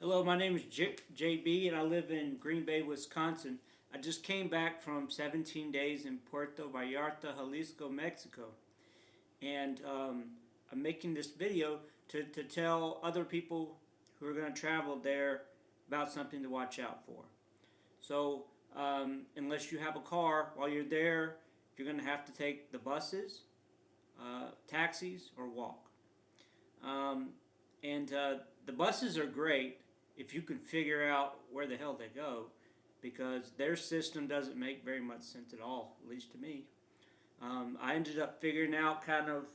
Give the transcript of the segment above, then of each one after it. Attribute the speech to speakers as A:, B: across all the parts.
A: Hello, my name is JB and I live in Green Bay, Wisconsin. I just came back from 17 days in Puerto Vallarta, Jalisco, Mexico. And I'm making this video to tell other people who are going to travel there about something to watch out for. So, unless you have a car while you're there, you're going to have to take the buses, taxis, or walk. Um, and the buses are great if you can figure out where the hell they go, because their system doesn't make very much sense at all, at least to me. I ended up figuring out kind of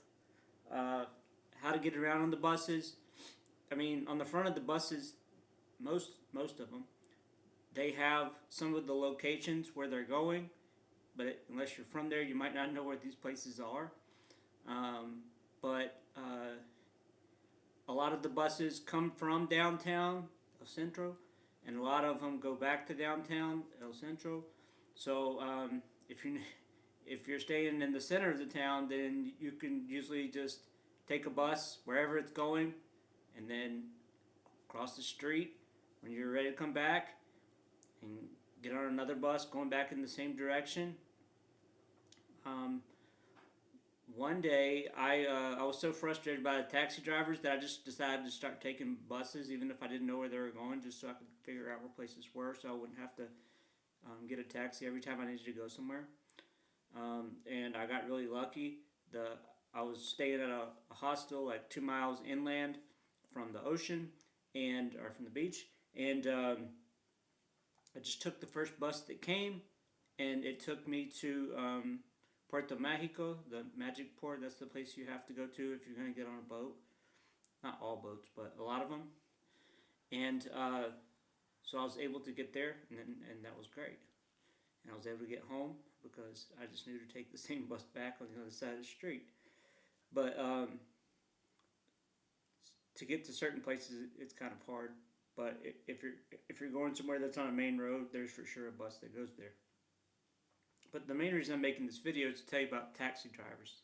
A: uh, how to get around on the buses. I mean, on the front of the buses, most of them, they have some of the locations where they're going, but unless you're from there, you might not know where these places are. But a lot of the buses come from downtown El Centro, and a lot of them go back to downtown El Centro. So if you if you're staying in the center of the town, then you can usually just take a bus wherever it's going, and then cross the street when you're ready to come back, and get on another bus going back in the same direction. Um, One day, I was so frustrated by the taxi drivers that I just decided to start taking buses, even if I didn't know where they were going, just so I could figure out where places were, so I wouldn't have to get a taxi every time I needed to go somewhere. And I got really lucky. The I was staying at a hostel like 2 miles inland from the ocean or from the beach, and I just took the first bus that came, and it took me to Puerto Mexico, the magic port. That's the place you have to go to if you're going to get on a boat. Not all boats, but a lot of them. And so I was able to get there, and that was great. And I was able to get home because I just knew to take the same bus back on the other side of the street. But to get to certain places, it's kind of hard. But if you're going somewhere that's on a main road, there's for sure a bus that goes there. But the main reason I'm making this video is to tell you about taxi drivers.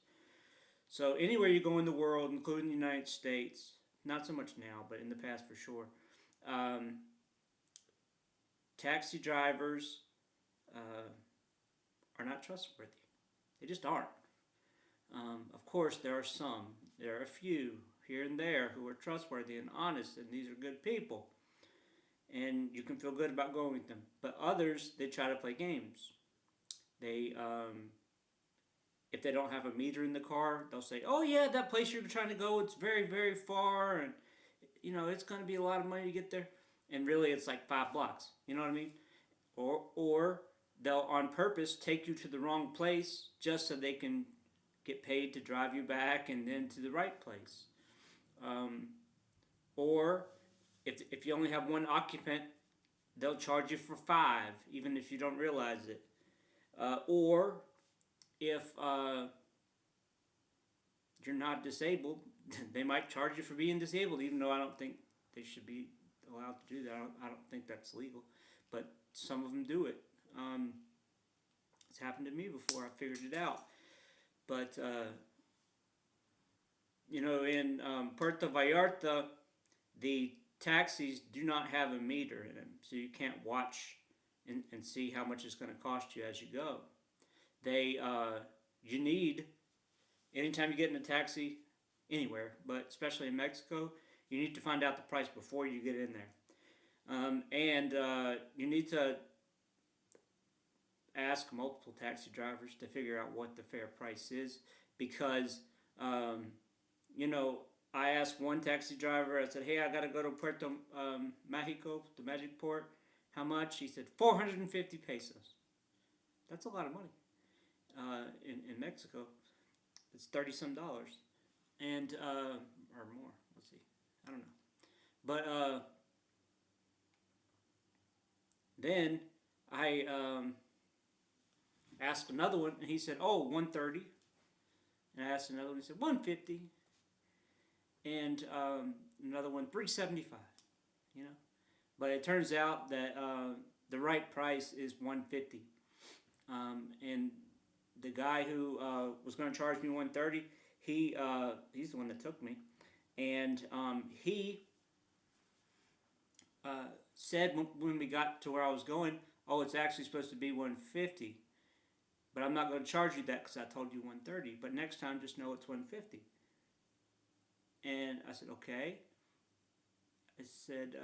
A: So anywhere you go in the world, including the United States, not so much now, but in the past for sure, um, taxi drivers uh, are not trustworthy. They just aren't. Of course, there are some. There are a few here and there who are trustworthy and honest, and these are good people. And you can feel good about going with them. But others, they try to play games. They, if they don't have a meter in the car, they'll say, "Oh yeah, that place you're trying to go, it's very, very far, and it's going to be a lot of money to get there." And really, it's like 5 blocks. You know what I mean? Or they'll on purpose take you to the wrong place just so they can get paid to drive you back and then to the right place. Um, or if you only have one occupant, they'll charge you for five, even if you don't realize it. Or if you're not disabled, they might charge you for being disabled, even though I don't think they should be allowed to do that. I don't think that's legal, but some of them do it. It's happened to me before. I figured it out. But in Puerto Vallarta, the taxis do not have a meter in them, so you can't watch and see how much it's going to cost you as you go. You need, anytime you get in a taxi anywhere, but especially in Mexico, you need to find out the price before you get in there. And you need to ask multiple taxi drivers to figure out what the fair price is, because um, I asked one taxi driver, I said, "Hey, I got to go to Puerto Mexico, the magic port. How much?" He said, 450 pesos. That's a lot of money. In Mexico, it's 30 some dollars. And, or more. Let's see. I don't know. But then I asked another one, and he said, "Oh, 130." And I asked another one, he said, 150. And another one, 375. You know? But it turns out that the right price is 150. And the guy who was going to charge me 130, he's the one that took me, and he said when we got to where I was going, oh, it's actually supposed to be 150, but I'm not going to charge you that because I told you 130. But next time, just know it's 150. And I said, okay. I said,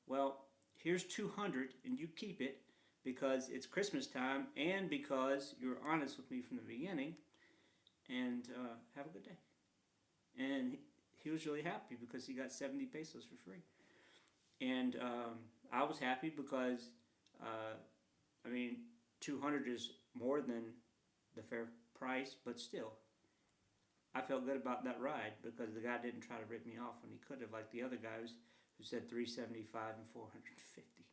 A: well, here's 200, and you keep it because it's Christmas time and because you were honest with me from the beginning. And have a good day. And he was really happy because he got 70 pesos for free. And I was happy because, I mean, 200 is more than the fair price, but still, I felt good about that ride because the guy didn't try to rip me off when he could have, like the other guys who said 375 and 450.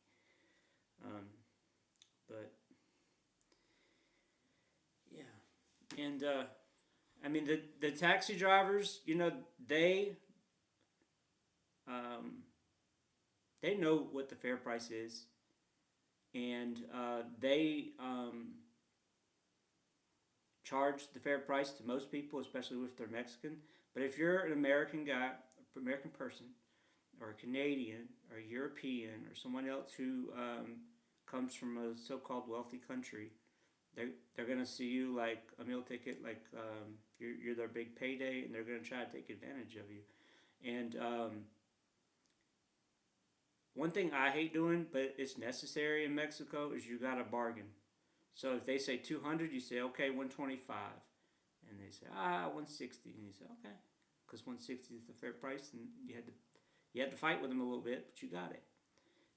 A: But yeah, and I mean the taxi drivers, you know, um, they know what the fair price is, and they charge the fair price to most people, especially if they're Mexican. But if you're an American guy, American person, or a Canadian, or a European, or someone else who comes from a so-called wealthy country, they're gonna see you like a meal ticket, like you're their big payday, and they're gonna try to take advantage of you. And one thing I hate doing, but it's necessary in Mexico, is you got to bargain. So if they say 200, you say, okay, 125. And they say, 160. And you say, okay. Because 160 is the fair price, and you had to fight with them a little bit, but you got it.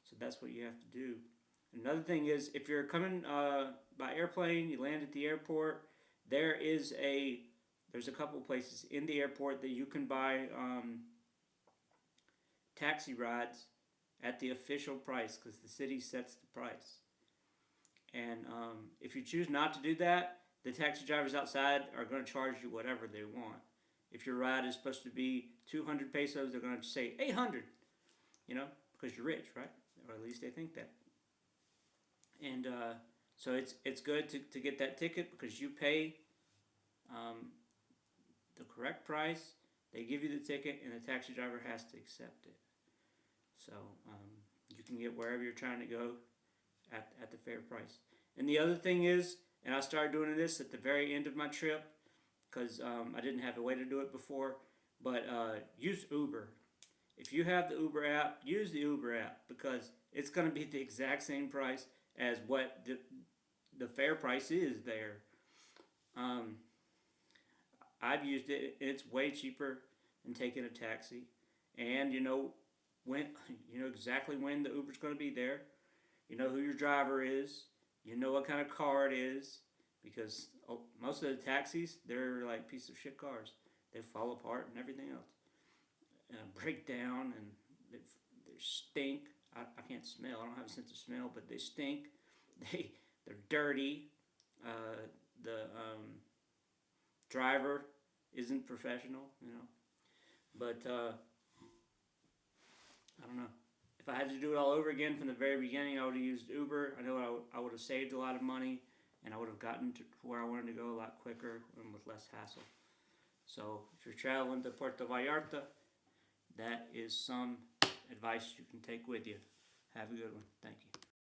A: So that's what you have to do. Another thing is, if you're coming by airplane, you land at the airport, there's a couple places in the airport that you can buy taxi rides at the official price because the city sets the price. And if you choose not to do that, the taxi drivers outside are going to charge you whatever they want. If your ride is supposed to be 200 pesos, they're going to say 800, you know, because you're rich, right? Or at least they think that. And so it's good to get that ticket because you pay the correct price. They give you the ticket, and the taxi driver has to accept it. So you can get wherever you're trying to go at the fair price. And the other thing is, and I started doing this at the very end of my trip because I didn't have a way to do it before, but use Uber. If you have the Uber app, use the Uber app because it's going to be the exact same price as what the fair price is there. I've used it. It's way cheaper than taking a taxi. And you know exactly when the Uber's going to be there. You know who your driver is. You know what kind of car it is. Because most of the taxis, they're like piece of shit cars. They fall apart and everything else. Break down and they stink. I can't smell. I don't have a sense of smell, but they stink. They're dirty. The driver isn't professional, you know. But I don't know. If I had to do it all over again from the very beginning, I would have used Uber. I know I would have saved a lot of money, and I would have gotten to where I wanted to go a lot quicker and with less hassle. So if you're traveling to Puerto Vallarta, that is some advice you can take with you. Have a good one. Thank you.